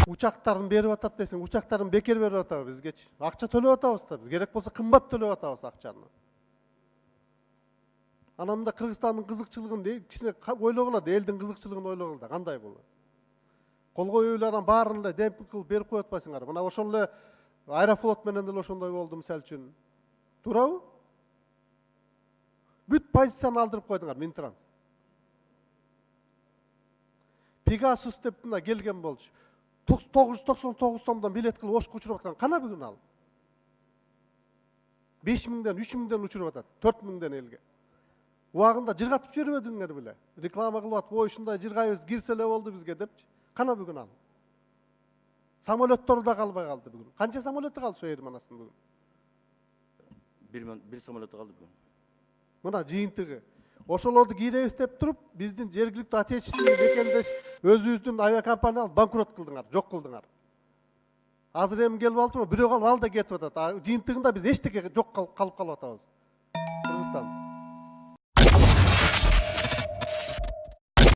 Учактарын берип атат десең, учактарын бекер берип атабыз бизгечи. Акча төлөп атабыз да, биз керек болсо кымбат төлөп атабыз акчаны. Анамда Кыргызстандын кызыкчылыгын кичине ойлогула да, элдин кызыкчылыгын ойлогула да, кандай болот? Колго өйлөрдөн баарын эле демпинг кылып берип коюп атпайсыңар. Мына ошол эле Аэрофлот менен деле ошондой болду, мисалы үчүн. Туурабы? Бүт позицияны алдырып койдуңар, Минтранс. Pegasus деп мына келген болчу. 999 сомдон билет кылып Ошко учуруп аткан кана бүгүн ал? 5000ден, 3000ден учуруп атат, 4000ден элге. Убагында жыргатып жибербедиңер беле? Реклама кылып атып, ой ушундай жыргайбыз, кирсе эле болду бизге депчи. Кана бүгүн ал? Самолеттор да калбай калды бүгүн. Канча самолеты калды Эйр Манастын бүгүн? Bir самолеты калды бүгүн. Мына жыйынтыгы. Ошолорду кийребиз деп туруп, биздин жергиликтүү отечественный бекемдеш өзүбүздүн авиакомпанияларды банкрот кылдыңар, жок кылдыңар. Азыр эми келип алдырмы? Бирөө калып ал да кетип атат. Жыйынтыгында биз эчтеке жок калып атабыз.